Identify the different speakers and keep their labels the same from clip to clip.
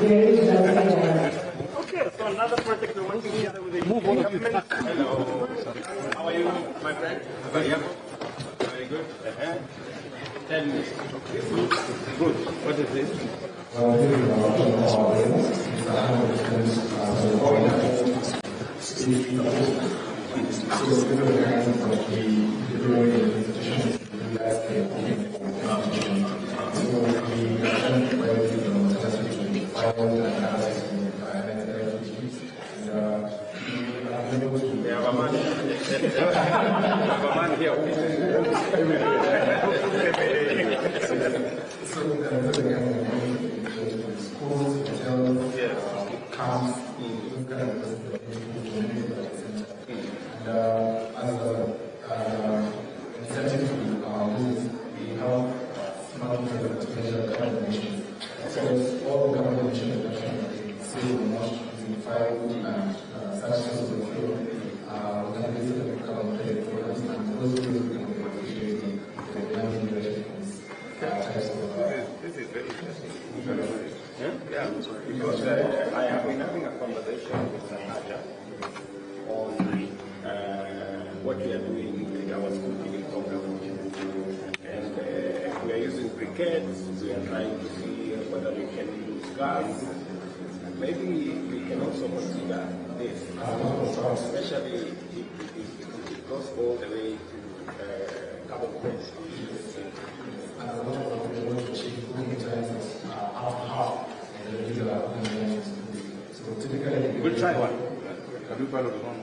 Speaker 1: Okay, so another project we're working together with the government. Hello. How are you, my friend? Very good. 10 minutes. Good. What is this? Because I have been having a conversation with Sanaja on what we are doing with our school giving program. And we are using briquettes, we are trying to see whether we can use gas. Maybe we can also consider this, especially if it goes all the way to carbon credit. We'll try one. Have you tried one?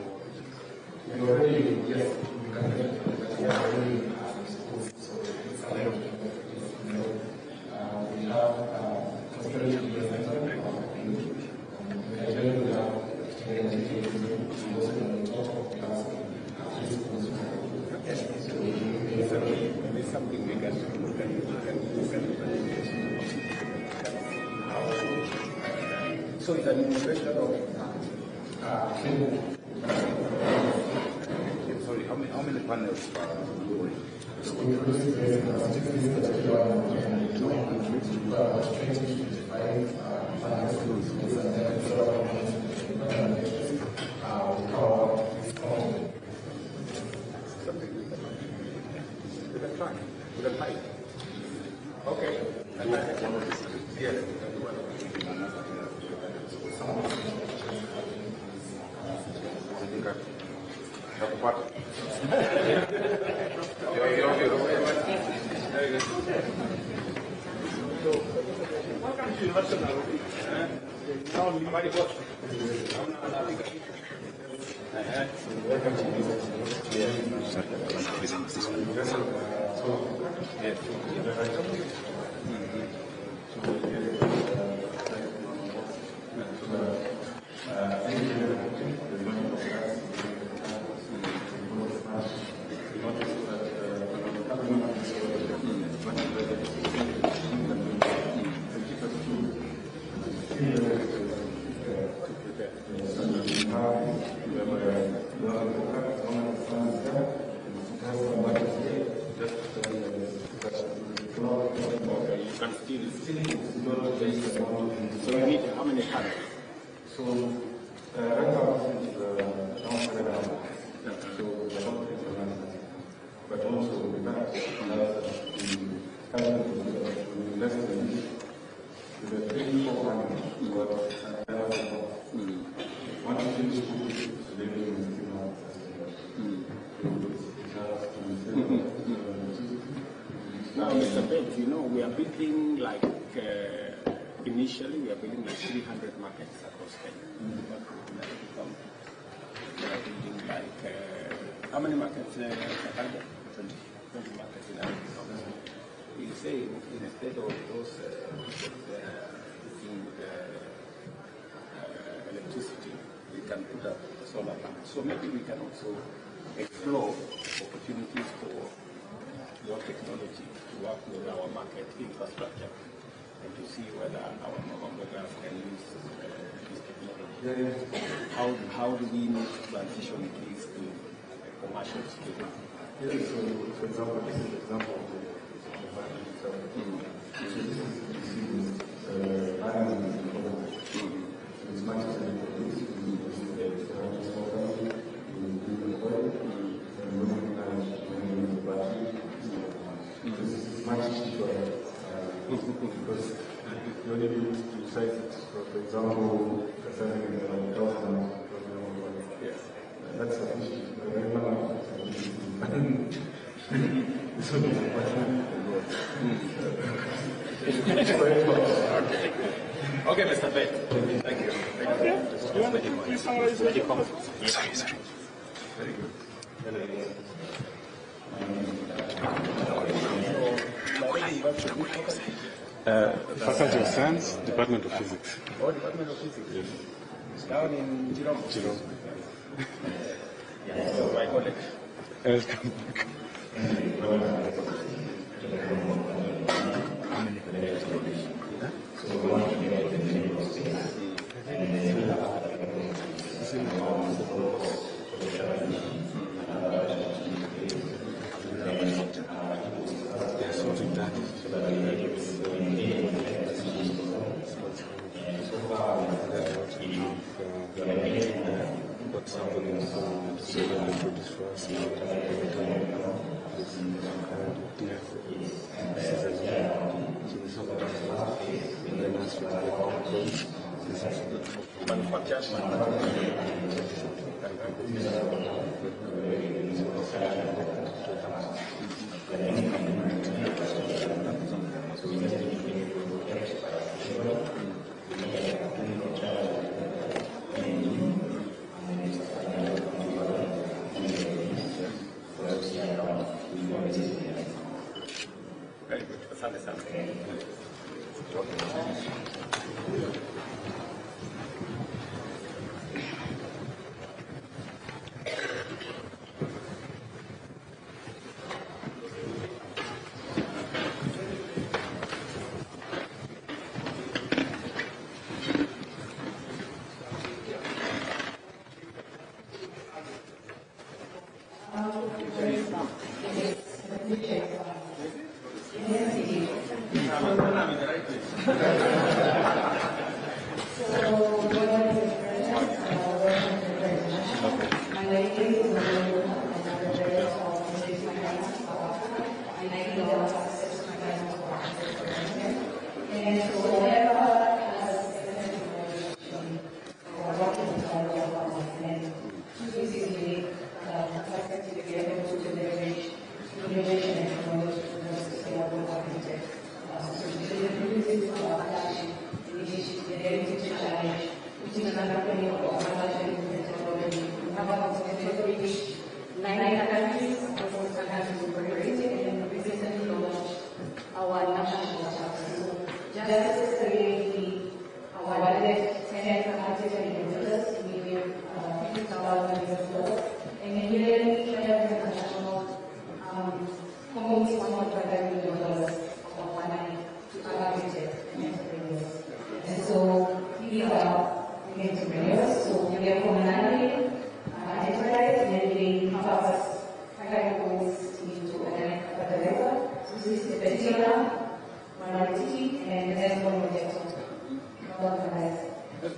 Speaker 1: We already, yes, we can get we already we have hospitality representative of Nigeria, we have there's something we can do. So it's an administration of sorry, how many panels are going? We can try. We can try. Okay. Yeah. Welcome to University of Nairobi. Now, everybody watch. Welcome to So you need how many panels? So right now it's but also we can invest in the 3-4 panels. One of these now, Mr. Bates, you know, we are building like, initially we are building like 300 markets across Kenya. We are building like, how many markets? 20 markets in Africa. We say instead of those electricity, we can put up solar panels. So maybe we can also explore opportunities for your technology to work with our market infrastructure and to see whether our programs can use this technology. How do we need to transition this to a commercial scale? Yes, so for example, this is an example of the battery itself. So this is
Speaker 2: because you only need to cite it. For example, concerning the government,
Speaker 1: Yes.
Speaker 2: that's sufficient. This would be
Speaker 1: Okay, Mr. Bett. Thank you.
Speaker 3: Okay. You want to please summarize it?
Speaker 1: Sorry. Very good.
Speaker 2: Faculty of Science, Department of Physics.
Speaker 1: Oh, Department of Physics. Yes. Down in Jerome. So my college.
Speaker 2: Welcome.
Speaker 1: Very good. Asante sana.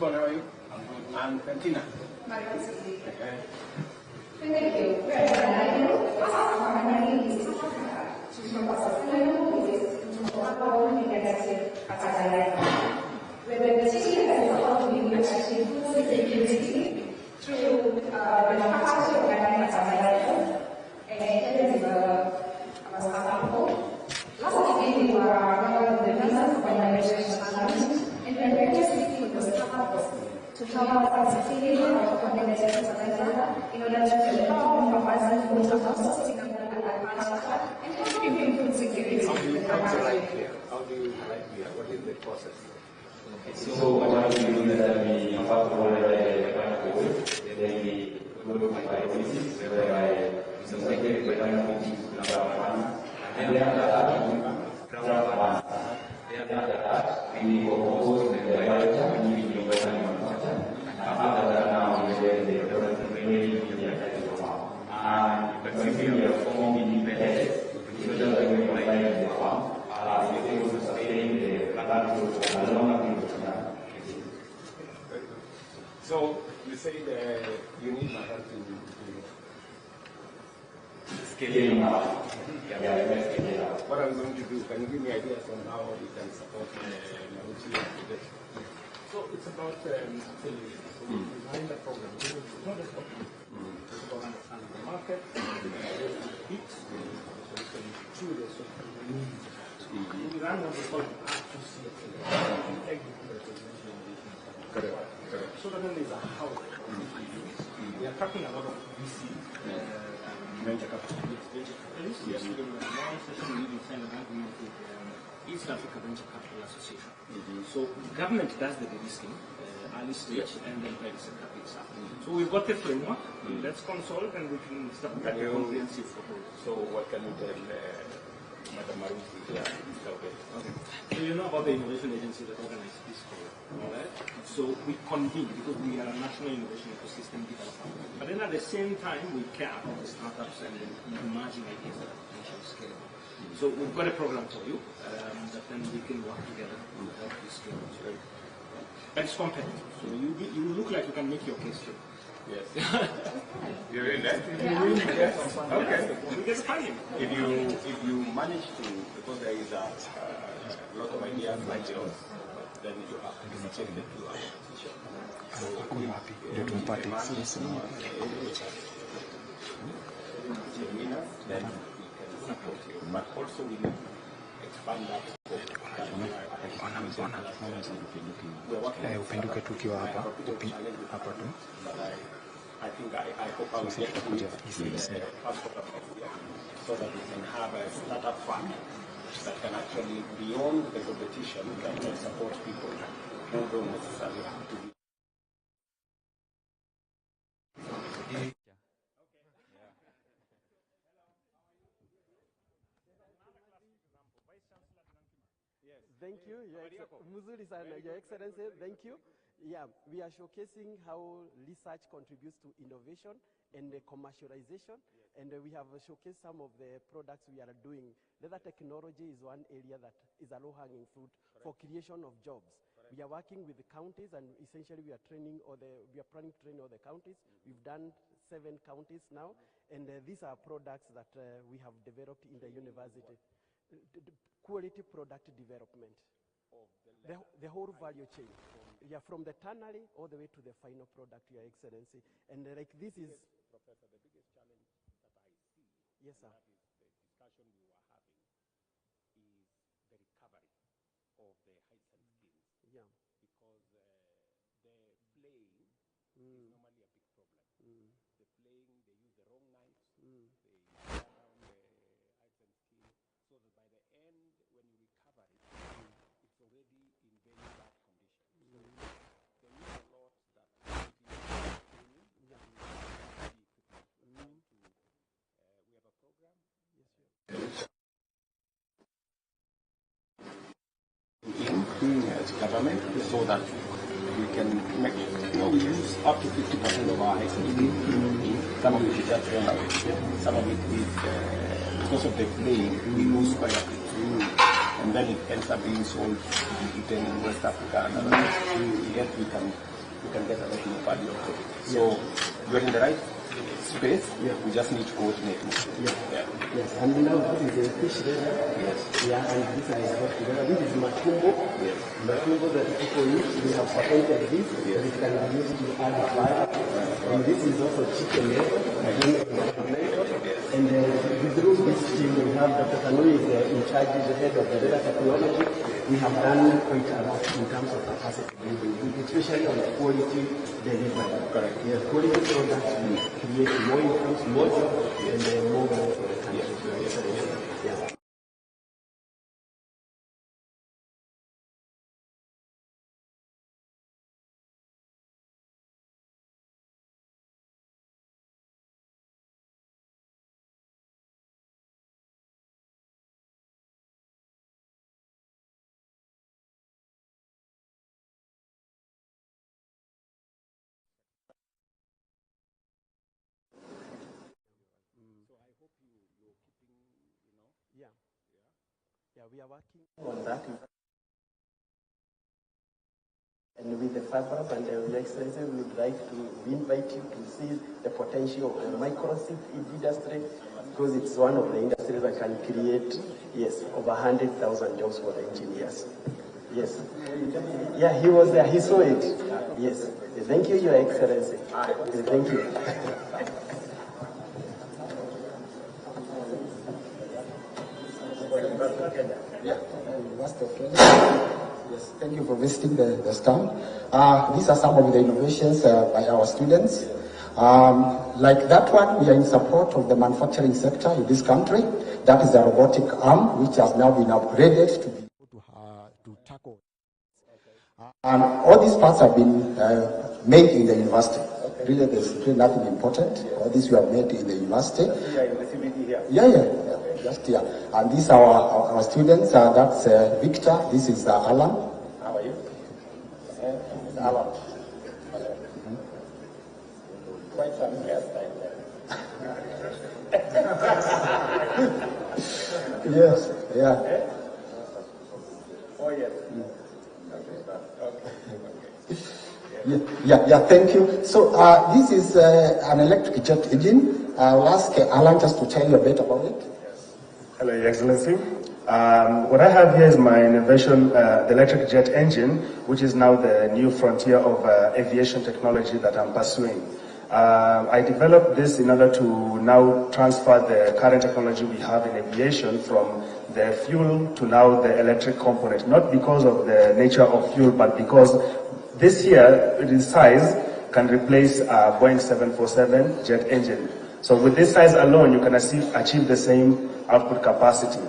Speaker 1: How are you? And Cantina.
Speaker 4: Thank you.
Speaker 1: What is the process?
Speaker 5: So what we do is that we first of all then we go by basis whereby we select the draft one, and then after that we draft one. Then after that we propose the director and we do better manufacture. After that now we get the development ready to be applied to farm. And when we are forming independent, so that we can apply to the farm. We are able to sustain the plant growth for a longer period of time.
Speaker 1: So you say that you need my help to
Speaker 5: scaling up.
Speaker 1: What are we going to do? Can you give me ideas on how we can support Nairobi?
Speaker 3: So it's about affiliation. So we design the program. It's not just about it's about understanding the market, peaks, so we can choose the social needs. We run what we call R2C,
Speaker 1: Correct.
Speaker 3: so that then there's a house. We are tracking a lot of VC.
Speaker 1: Venture capital.
Speaker 3: Venture capitalists. Yesterday we had one session we even signed an agreement with East Africa Venture Capital Association. So the government does the de-risking, early stage, and then private sector picks up. So we've got the framework. Let's consult and we can start with a comprehensive proposal.
Speaker 1: So what can you tell Madam Maruti here? Okay.
Speaker 3: So you know about the innovation agency that organizes this call, all right? So we convene because we are a national innovation ecosystem developer. But then at the same time, we care about the startups and the emerging ideas that are potentially scalable. So we've got a program for you that then we can work together to help you scale. And it's competitive. So you look like you can make your case too.
Speaker 1: Yes. You really like it?
Speaker 3: Yes.
Speaker 1: Okay.
Speaker 3: We get funding.
Speaker 1: If you manage to, because there is a lot of ideas like yours, then you have to check the two position. So then we can support you. But also we need to expand that scope.
Speaker 4: Upenduke tukiwa hapa hapa tu.
Speaker 1: I think I hope I will get to it so that we can have a startup fund that can actually, beyond the competition, can support people who don't necessarily have to be.
Speaker 6: Thank you, Your Excellency. Thank you. Yeah, we are showcasing how research contributes to innovation and commercialization, and we have showcased some of the products we are doing. Leather technology is one area that is a low-hanging fruit for creation of jobs. We are working with the counties, and essentially we are planning to train all the counties. We've done 7 counties now, and these are products that we have developed in the university. Quality product development. The whole value chain. Yeah, from the tannery all the way to the final product, Your Excellency. And like this is...
Speaker 1: Professor, the biggest challenge that I see,
Speaker 6: yes, sir.
Speaker 1: that is the discussion we were having, is the recovery of the heights and skills.
Speaker 6: Yeah.
Speaker 1: Because the flaying is normally a big problem. The flaying, they use the wrong knives, they tear down the heights and skills, so that by the end, when you recover it, it's already in very bad condition. So there is a lot that training, we have a program. Yes, as government, so that we can make, we use up to 50% of our heights and skills. Some of it is just run away. Some of it is because of the flaying, we lose quite a bit. And then it ends up being sold to be eaten in West Africa and other places. Yet we can get a lot more value out of it. So we're in the right space, we just need to coordinate more.
Speaker 6: Yes, and now this is a fish leather.
Speaker 1: Yes.
Speaker 6: Yeah, and this is what together. This is matumbo.
Speaker 1: Yes.
Speaker 6: Matumbo that people use. We have patented this.
Speaker 1: Yes.
Speaker 6: It can be used to add value. And this is also chicken leather. And through this team, we have Dr. Kanui is in charge, is the head of the leather technology. We have done quite a lot in terms of capacity building, especially on quality delivery.
Speaker 1: Correct.
Speaker 6: Yes, quality products will create more incomes, more jobs, and more growth for the country. Yeah. Yeah, we are working on that. And with the fibers and the excellency, we would like to invite you to see the potential of the microchip industry because it's one of the industries that can create, yes, over 100,000 jobs for the engineers. Yes. Yeah, he was there. He saw it. Yes. Thank you, Your Excellency. Thank you.
Speaker 7: Yes, thank you for visiting the stand. These are some of the innovations by our students. Like that one, we are in support of the manufacturing sector in this country. That is a robotic arm, which has now been upgraded to be able to tackle. And all these parts have been made in the university. Really, there's really nothing important. All these were made in the university. Yeah, just here. And these are our students. That's Victor. This is Alan.
Speaker 1: How are you? Alan. Quite some hairstyle there.
Speaker 7: Yes, yeah.
Speaker 1: Oh, yes.
Speaker 7: Yeah, thank you. So this is an electric jet engine. I'll ask Alan just to tell you a bit about it.
Speaker 2: Hello, Your Excellency. What I have here is my innovation, the electric jet engine, which is now the new frontier of aviation technology that I'm pursuing. I developed this in order to now transfer the current technology we have in aviation from the fuel to now the electric component, not because of the nature of fuel, but because this here, its size, can replace a Boeing 747 jet engine. So with this size alone, you can achieve the same output capacity.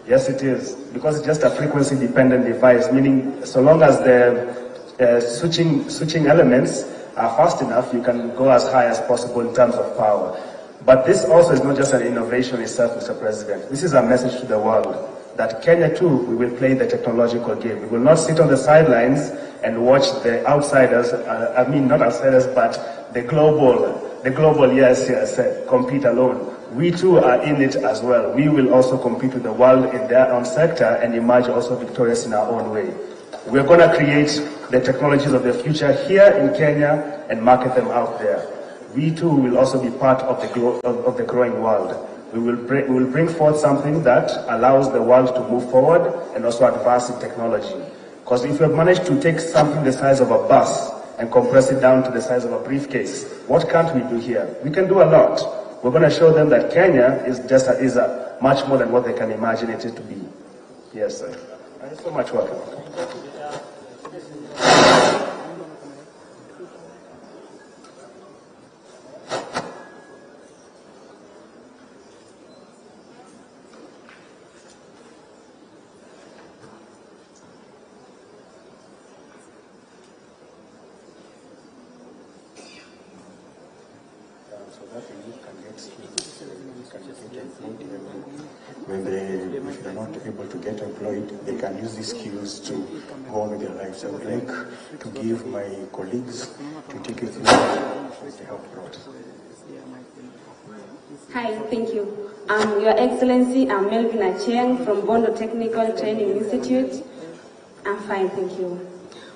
Speaker 2: Yes, it is, because it's just a frequency-dependent device, meaning so long as the switching elements are fast enough, you can go as high as possible in terms of power. But this also is not just an innovation itself, Mr. President. This is a message to the world that Kenya too, we will play the technological game. We will not sit on the sidelines and watch the outsiders, I mean not outsiders, but the global, yes, compete alone. We too are in it as well. We will also compete with the world in their own sector and emerge also victorious in our own way. We're going to create the technologies of the future here in Kenya and market them out there. We too will also be part of the growing world. We will bring forth something that allows the world to move forward and also advance in technology. Because if we have managed to take something the size of a bus and compress it down to the size of a briefcase, what can't we do here? We can do a lot. We're going to show them that Kenya is much more than what they can imagine it to be. Yes, sir. Thank you so much. Welcome.
Speaker 4: When if they're not able to get employed, they can use these skills to go on with their lives. I would like to give my colleagues to take you through what they have brought.
Speaker 8: Hi, thank you. Your Excellency, I'm Melvin Acheng from Bondo Technical Training Institute. I'm fine, thank you.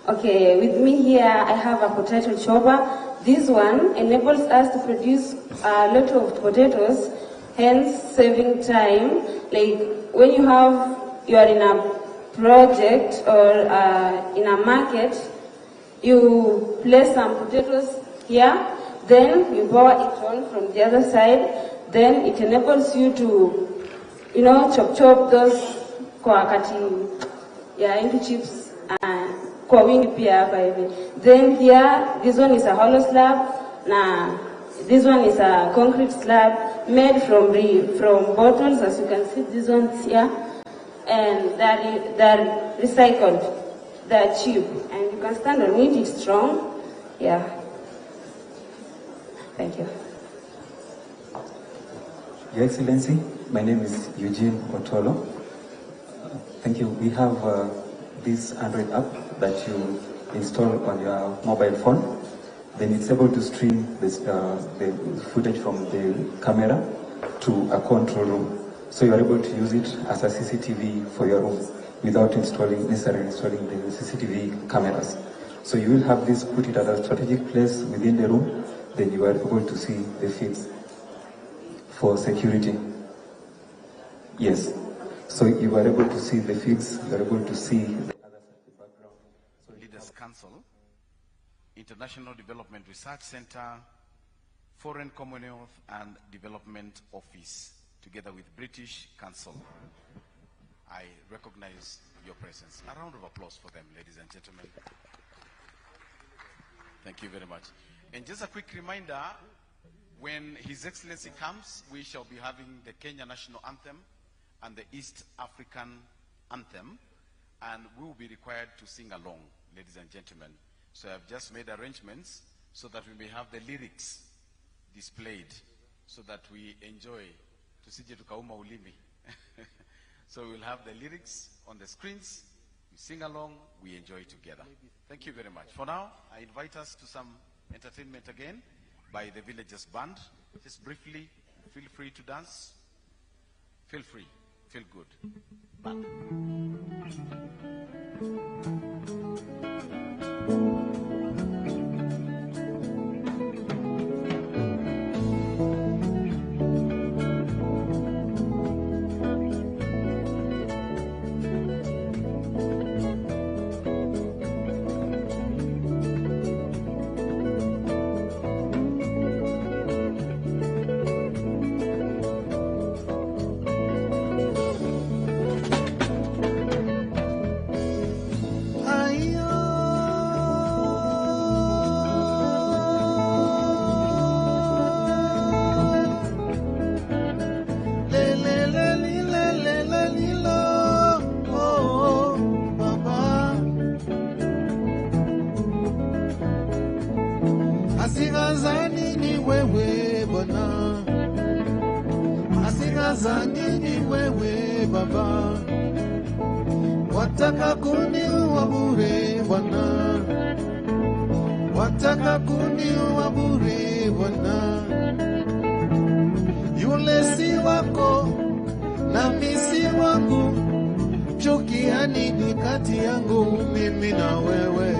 Speaker 8: Okay, with me here I have a potato chopper. This one enables us to produce a lot of potatoes, hence saving time. Like when you are in a project or in a market, you place some potatoes here, then you pour it on from the other side, then it enables you to, chop those kwa wakati into chips kwa wingi pia hapa hivi. Then here, this one is a hollow slab, this one is a concrete slab made from bottles, as you can see, these ones here, and they're recycled, they're cheap, and you can stand on it, it's strong, yeah. Thank you.
Speaker 9: Your Excellency, my name is Eugene Otolo. Thank you. We have this Android app that you install on your mobile phone. Then it's able to stream this, the footage from the camera to a control room. So you're able to use it as a CCTV for your room without necessarily installing the CCTV cameras. So you will have this, put it at a strategic place within the room, then you are able to see the feeds. for security. Yes. So you are able to see the feeds, you are able to see the others at the background. So
Speaker 10: Leaders Council, International Development Research Center, Foreign Commonwealth and Development Office, together with British Council. I recognize your presence. A round of applause for them, ladies and gentlemen. Thank you very much. And just a quick reminder, when His Excellency comes, we shall be having the Kenya National Anthem and the East African Anthem, and we will be required to sing along, ladies and gentlemen. So I've just made arrangements so that we may have the lyrics displayed so that we enjoy. Tusije tukauma ulimi. So we'll have the lyrics on the screens, we sing along, we enjoy together. Thank you very much. For now, I invite us to some entertainment again by the Villagers Band. Just briefly, feel free to dance. Feel free, feel good. Band.
Speaker 11: Wataka kuniua bure Bwana, wataka kuniua bure Bwana. Yule si wako na mimi si wangu, chukia nini kati yangu mimi na wewe?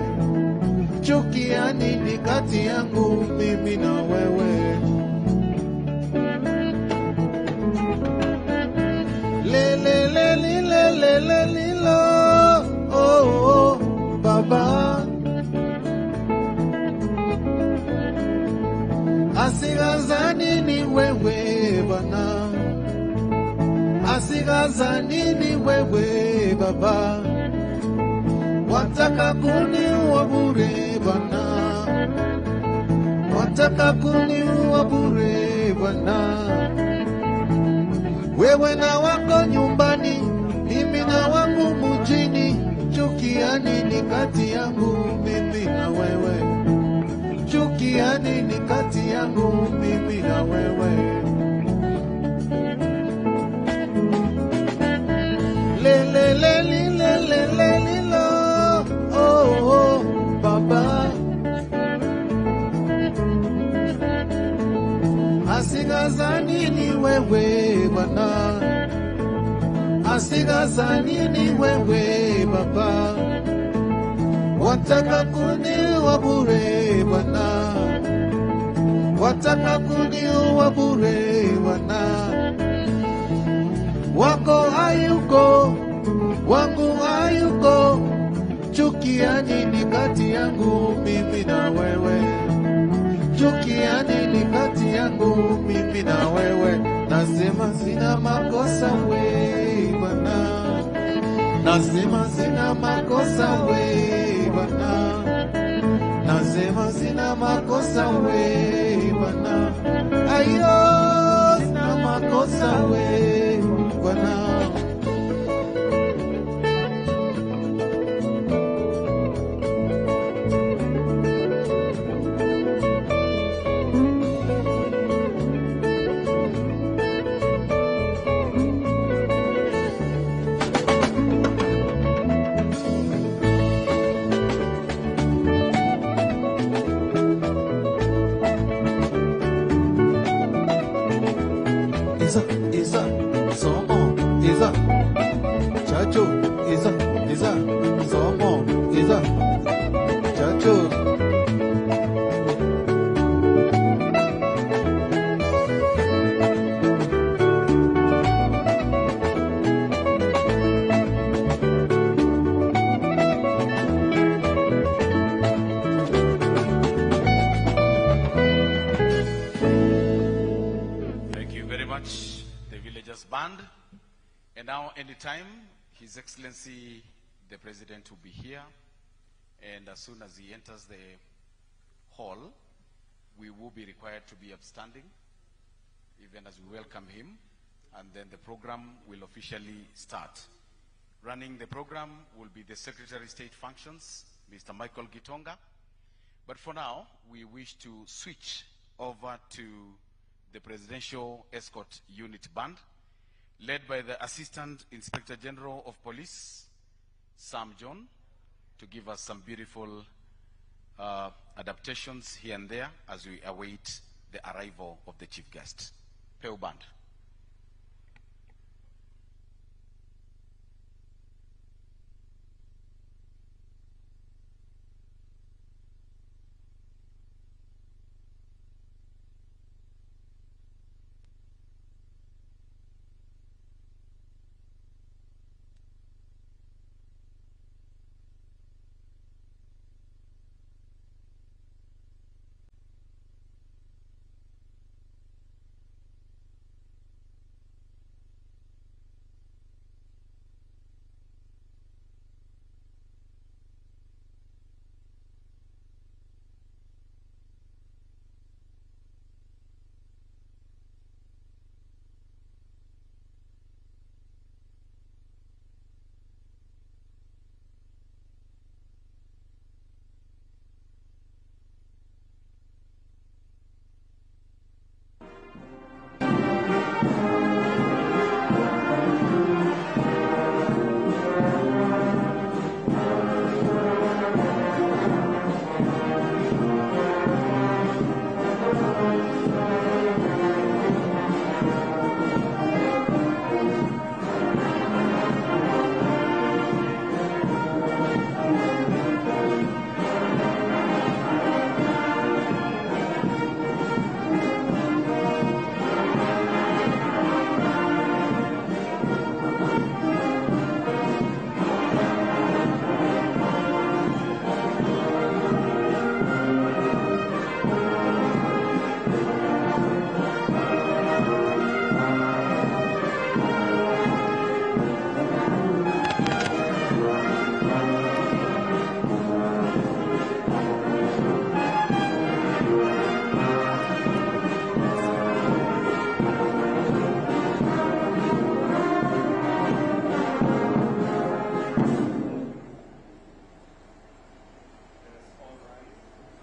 Speaker 11: Chukia nini kati yangu mimi na wewe? Lilo, oh, Baba. Asigaza nini wewe Bwana? Asigaza nini wewe Baba? Wataka kuniua bure Bwana, wataka kuniua bure Bwana. Wewe na wako nyumbani, mimi na wangu mjini, chukia nini kati yangu mimi na wewe? Chukia nini kati yangu mimi na wewe? Lilo, oh, Baba. Asigaza nini wewe Bwana? Asigaza nini wewe Baba? Wataka kuniua bure Bwana, wataka kuniua bure Bwana. Wako hayuko, wangu hayuko, chukia nini kati yangu mimi na wewe? Chukia nini kati yangu mimi na wewe? Nasema sina makosa we Bwana, nasema sina makosa we Bwana, nasema sina makosa we Bwana. Ayo, sina makosa we Bwana. Isa, so on.
Speaker 10: band. And now, anytime, His Excellency, the President will be here. And as soon as he enters the hall, we will be required to be upstanding, even as we welcome him. And then the program will officially start. Running the program will be the Secretary of State Functions, Mr. Michael Gitonga. But for now, we wish to switch over to the Presidential Escort Unit Band, led by the Assistant Inspector General of Police, Sam John, to give us some beautiful adaptations here and there as we await the arrival of the chief guest. Peu Band.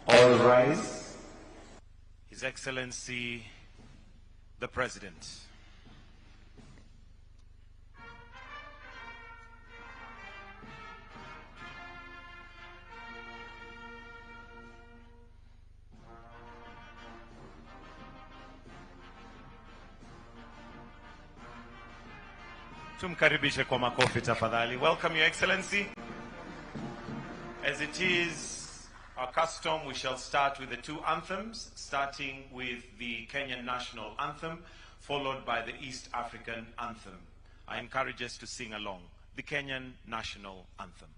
Speaker 12: All rise. His Excellency, the President. Tumkaribishe kwa makofi tafadhali. Welcome, Your Excellency. As it is our custom, we shall start with the two anthems, starting with the Kenyan National Anthem, followed by the East African Anthem. I encourage us to sing along. The Kenyan National Anthem.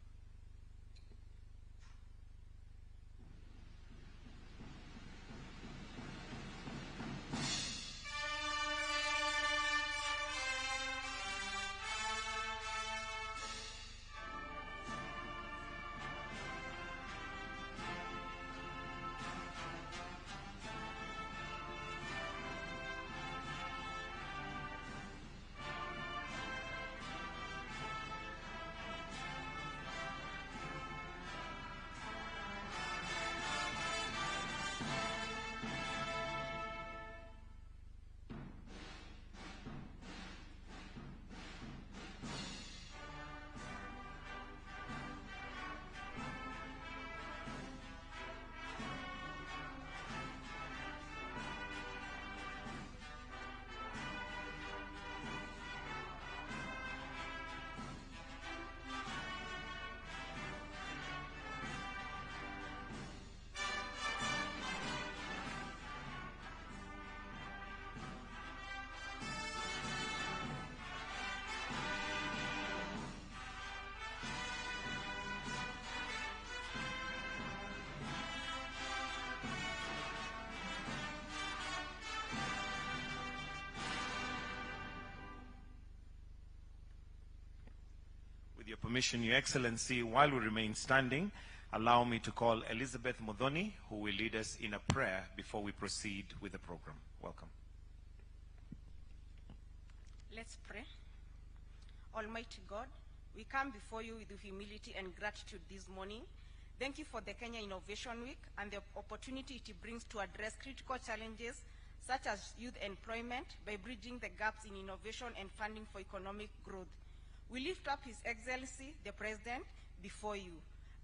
Speaker 12: your permission, Your Excellency, while we remain standing, allow me to call Elizabeth Modoni, who will lead us in a prayer before we proceed with the program. Welcome.
Speaker 13: Let's pray. Almighty God, we come before you with humility and gratitude this morning. Thank you for the Kenya Innovation Week and the opportunity it brings to address critical challenges such as youth employment by bridging the gaps in innovation and funding for economic growth. We lift up His Excellency, the President, before you.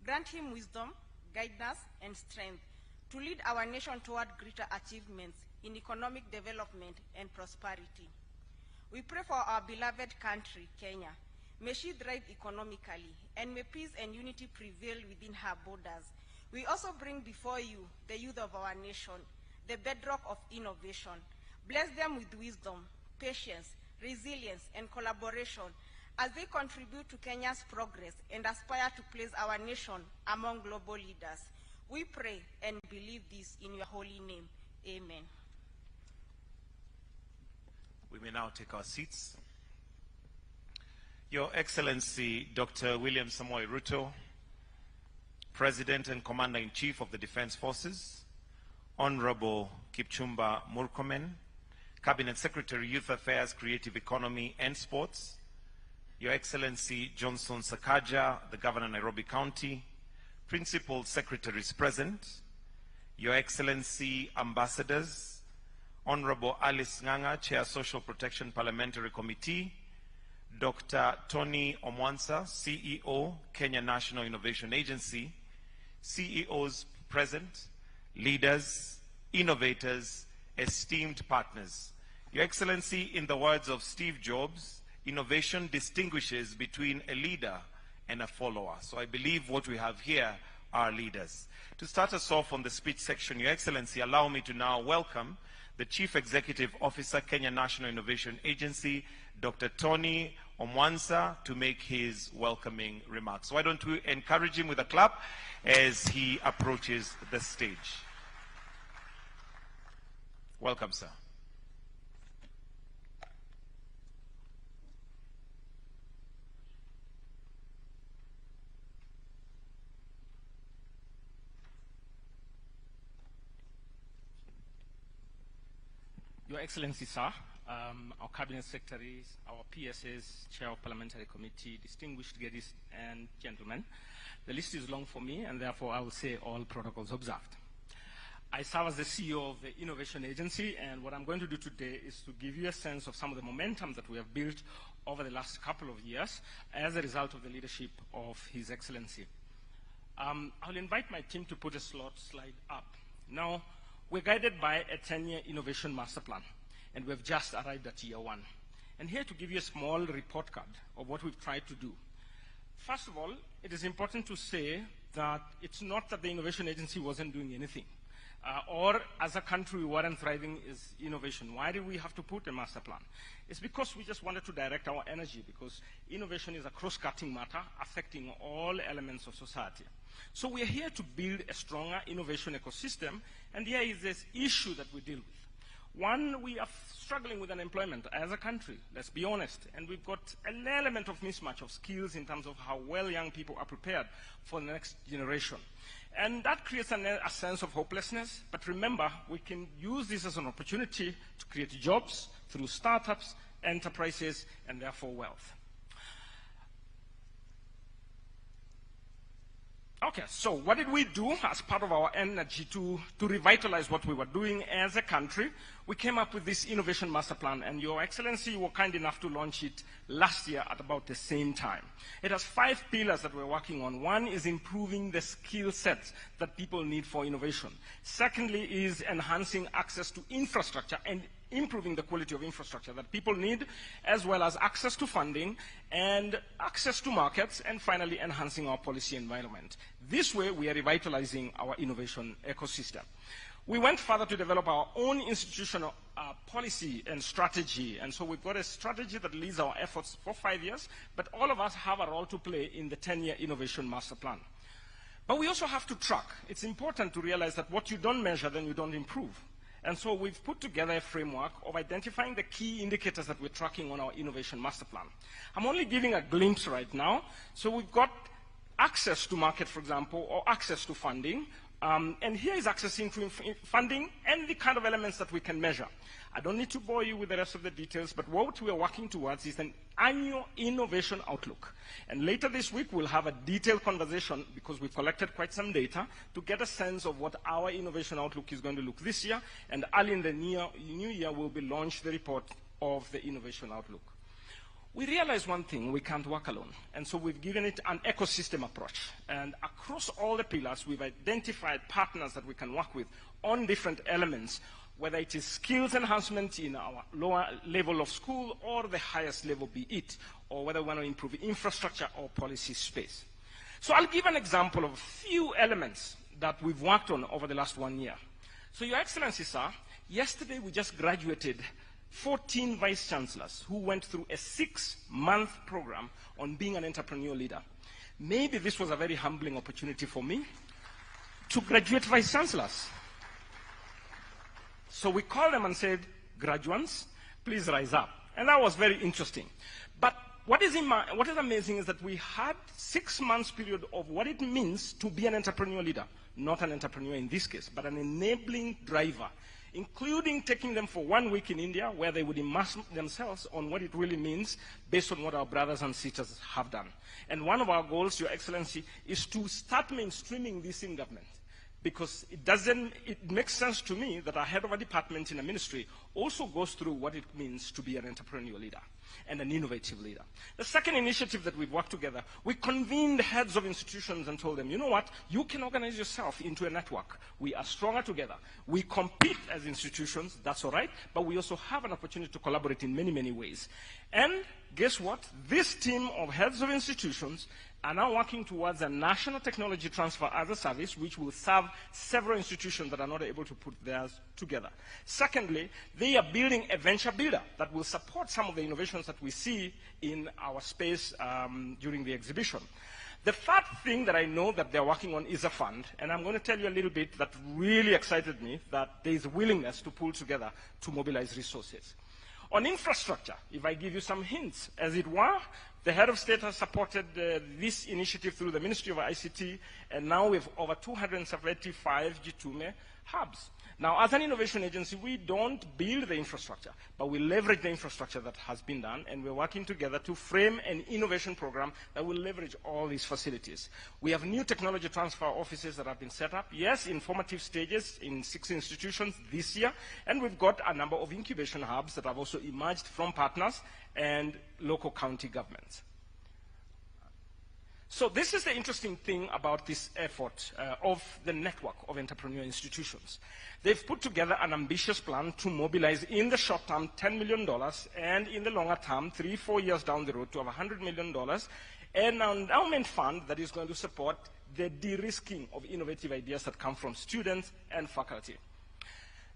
Speaker 13: Grant him wisdom, guidance, and strength to lead our nation toward greater achievements in economic development and prosperity. We pray for our beloved country, Kenya. May she thrive economically, and may peace and unity prevail within her borders. We also bring before you the youth of our nation, the bedrock of innovation. Bless them with wisdom, patience, resilience, and collaboration as they contribute to Kenya's progress and aspire to place our nation among global leaders. We pray and believe this in your holy name. Amen.
Speaker 12: We may now take our seats. Your Excellency, Dr. William Samoei Ruto, President and Commander-in-Chief of the Defense Forces, Honorable Kipchumba Murkomen, Cabinet Secretary, Youth Affairs, Creative Economy and Sports, Your Excellency Johnson Sakaja, the Governor of Nairobi County, Principal Secretaries present, Your Excellency Ambassadors, Honorable Alice Nganga, Chair Social Protection Parliamentary Committee, Dr. Tony Omwansa, CEO, Kenya National Innovation Agency, CEOs present, leaders, innovators, esteemed partners. Your Excellency, in the words of Steve Jobs, innovation distinguishes between a leader and a follower. So I believe what we have here are leaders. To start us off on the speech section, Your Excellency, allow me to now welcome the Chief Executive Officer, Kenya National Innovation Agency, Dr. Tony Omwansa, to make his welcoming remarks. Why don't we encourage him with a clap as he approaches the stage. Welcome, sir.
Speaker 3: Your Excellency, sir, our Cabinet Secretaries, our PSAs, Chair of Parliamentary Committee, distinguished ladies and gentlemen, the list is long for me, and therefore I will say all protocols observed. I serve as the CEO of the Innovation Agency, and what I'm going to do today is to give you a sense of some of the momentum that we have built over the last couple of years as a result of the leadership of His Excellency. I'll invite my team to put a slide up. Now, we're guided by a 10-year innovation master plan, and we've just arrived at year 1. And here to give you a small report card of what we've tried to do. First of all, it is important to say that it's not that the Innovation Agency wasn't doing anything, or as a country we weren't thriving is innovation. Why did we have to put a master plan? It's because we just wanted to direct our energy, because innovation is a cross-cutting matter affecting all elements of society. So we are here to build a stronger innovation ecosystem, and here is this issue that we deal with. One, we are struggling with unemployment as a country, let's be honest, and we've got an element of mismatch of skills in terms of how well young people are prepared for the next generation. And that creates a sense of hopelessness, but remember, we can use this as an opportunity to create jobs through startups, enterprises, and therefore wealth. Okay, so what did we do as part of our energy to revitalize what we were doing as a country? We came up with this innovation master plan, and Your Excellency were kind enough to launch it last year at about the same time. It has 5 pillars that we're working on. One is improving the skill sets that people need for innovation. Secondly is enhancing access to infrastructure and improving the quality of infrastructure that people need, as well as access to funding and access to markets, and finally enhancing our policy environment. This way we are revitalizing our innovation ecosystem. We went further to develop our own institutional policy and strategy, and so we've got a strategy that leads our efforts for 5 years, but all of us have a role to play in the 10-year innovation master plan. But we also have to track. It's important to realize that what you don't measure, then you don't improve. And so we've put together a framework of identifying the key indicators that we're tracking on our innovation master plan. I'm only giving a glimpse right now. So we've got access to market, for example, or access to funding. And here is accessing to funding and the kind of elements that we can measure. I don't need to bore you with the rest of the details, but what we are working towards is an annual innovation outlook. And later this week, we'll have a detailed conversation, because we've collected quite some data, to get a sense of what our innovation outlook is going to look this year. And early in the new year, we'll be launched the report of the innovation outlook. We realize one thing: we can't work alone. And so we've given it an ecosystem approach. And across all the pillars, we've identified partners that we can work with on different elements, whether it is skills enhancement in our lower level of school or the highest level, be it, or whether we want to improve infrastructure or policy space. So I'll give an example of a few elements that we've worked on over the last 1 year. So, Your Excellency, sir, yesterday we just graduated 14 vice chancellors who went through a 6-month program on being an entrepreneurial leader. Maybe this was a very humbling opportunity for me to graduate vice chancellors. So we called them and said, graduates, please rise up. And that was very interesting. But what is amazing is that we had 6 months period of what it means to be an entrepreneurial leader. Not an entrepreneur in this case, but an enabling driver, including taking them for 1 week in India, where they would immerse themselves on what it really means based on what our brothers and sisters have done. And one of our goals, Your Excellency, is to start mainstreaming this in government. Because it makes sense to me that a head of a department in a ministry also goes through what it means to be an entrepreneurial leader and an innovative leader. The second initiative that we've worked together, we convened heads of institutions and told them, you know what, you can organize yourself into a network. We are stronger together. We compete as institutions, that's all right, but we also have an opportunity to collaborate in many, many ways. And guess what? This team of heads of institutions are now working towards a national technology transfer as a service, which will serve several institutions that are not able to put theirs together. Secondly, they are building a venture builder that will support some of the innovations that we see in our space during the exhibition. The third thing that I know that they're working on is a fund, and I'm going to tell you a little bit that really excited me, that there is a willingness to pull together to mobilize resources. On infrastructure, if I give you some hints, as it were, the head of state has supported this initiative through the Ministry of ICT, and now we have over 275 Gitume hubs. Now, as an innovation agency, we don't build the infrastructure, but we leverage the infrastructure that has been done, and we're working together to frame an innovation program that will leverage all these facilities. We have new technology transfer offices that have been set up, yes, in formative stages in 6 institutions this year, and we've got a number of incubation hubs that have also emerged from partners and local county governments. So this is the interesting thing about this effort of the network of entrepreneurial institutions. They've put together an ambitious plan to mobilize in the short term $10 million and in the longer term, 3-4 years down the road, to have $100 million, and an endowment fund that is going to support the de-risking of innovative ideas that come from students and faculty.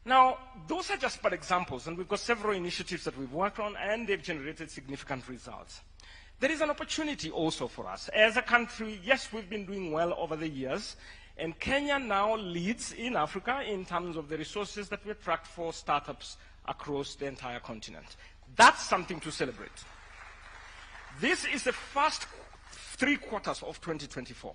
Speaker 3: Now, those are just but examples, and we've got several initiatives that we've worked on, and they've generated significant results. There is an opportunity also for us. As a country, yes, we've been doing well over the years, and Kenya now leads in Africa in terms of the resources that we attract for startups across the entire continent. That's something to celebrate. This is the first 3 quarters of 2024,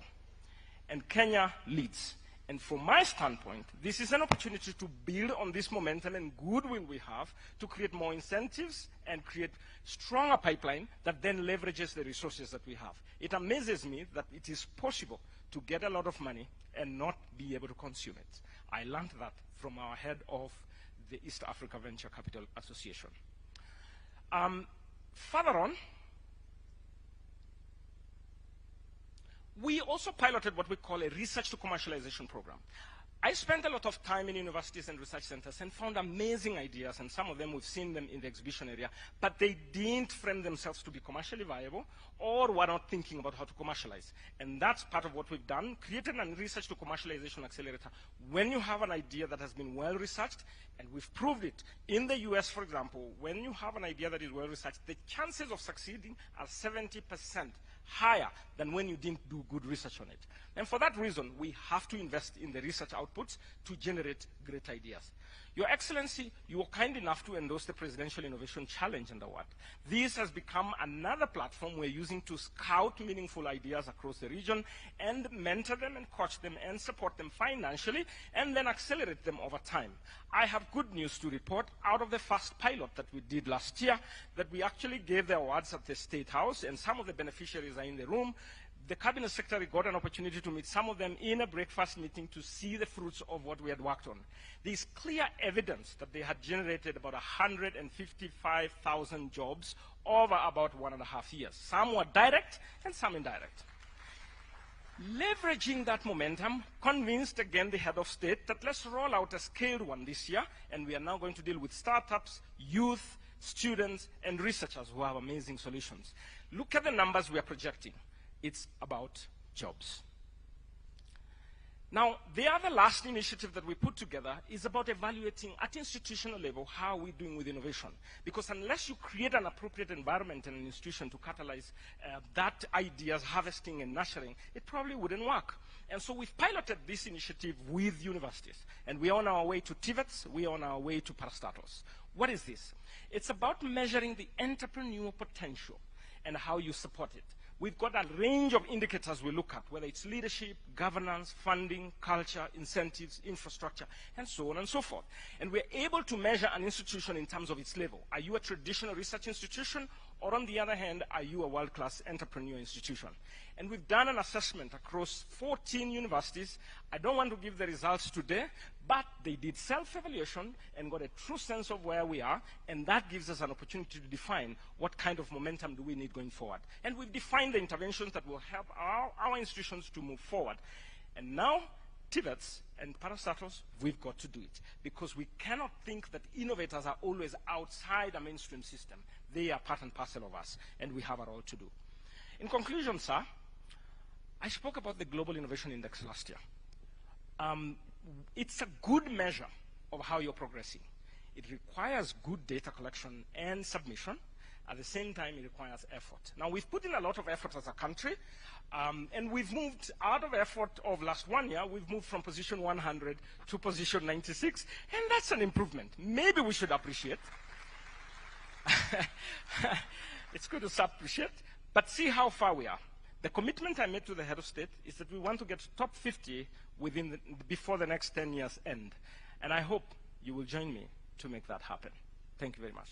Speaker 3: and Kenya leads. And from my standpoint, this is an opportunity to build on this momentum and goodwill we have to create more incentives and create stronger pipeline that then leverages the resources that we have. It amazes me that it is possible to get a lot of money and not be able to consume it. I learned that from our head of the East Africa Venture Capital Association. Further on, we also piloted what we call a research to commercialization program. I spent a lot of time in universities and research centers and found amazing ideas, and some of them we've seen them in the exhibition area, but they didn't frame themselves to be commercially viable or were not thinking about how to commercialize. And that's part of what we've done, created a research to commercialization accelerator. When you have an idea that has been well researched, and we've proved it in the US, for example, when you have an idea that is well researched, the chances of succeeding are 70% higher than when you didn't do good research on it. And for that reason, we have to invest in the research outputs to generate great ideas. Your Excellency, you were kind enough to endorse the Presidential Innovation Challenge and award. This has become another platform we're using to scout meaningful ideas across the region and mentor them and coach them and support them financially and then accelerate them over time. I have good news to report. Out of the first pilot that we did last year, that we actually gave the awards at the State House, and some of the beneficiaries are in the room. The Cabinet Secretary got an opportunity to meet some of them in a breakfast meeting to see the fruits of what we had worked on. There's clear evidence that they had generated about 155,000 jobs over about 1.5 years. Some were direct and some indirect. Leveraging that momentum, convinced again the head of state that let's roll out a scaled one this year, and we are now going to deal with startups, youth, students, and researchers who have amazing solutions. Look at the numbers we are projecting. It's about jobs. Now, the other last initiative that we put together is about evaluating at institutional level how we're doing with innovation. Because unless you create an appropriate environment and an institution to catalyze that ideas harvesting and nurturing, it probably wouldn't work. And so we've piloted this initiative with universities. And we're on our way to TVETs, we're on our way to parastatals. What is this? It's about measuring the entrepreneurial potential and how you support it. We've got a range of indicators we look at, whether it's leadership, governance, funding, culture, incentives, infrastructure, and so on and so forth. And we're able to measure an institution in terms of its level. Are you a traditional research institution, or on the other hand, are you a world-class entrepreneur institution? And we've done an assessment across 14 universities. I don't want to give the results today, but they did self-evaluation and got a true sense of where we are, and that gives us an opportunity to define what kind of momentum do we need going forward. And we've defined the interventions that will help our institutions to move forward. And now, TVETs and parastatals, we've got to do it, because we cannot think that innovators are always outside a mainstream system. They are part and parcel of us, and we have a role to do. In conclusion, sir, I spoke about the Global Innovation Index last year. It's a good measure of how you're progressing. It requires good data collection and submission. At the same time, it requires effort. Now, we've put in a lot of effort as a country, and we've moved out of effort of last 1 year, we've moved from position 100 to position 96, and that's an improvement. Maybe we should appreciate. It's good to appreciate, but see how far we are. The commitment I made to the head of state is that we want to get to top 50 before the next 10 years end. And I hope you will join me to make that happen. Thank you very much.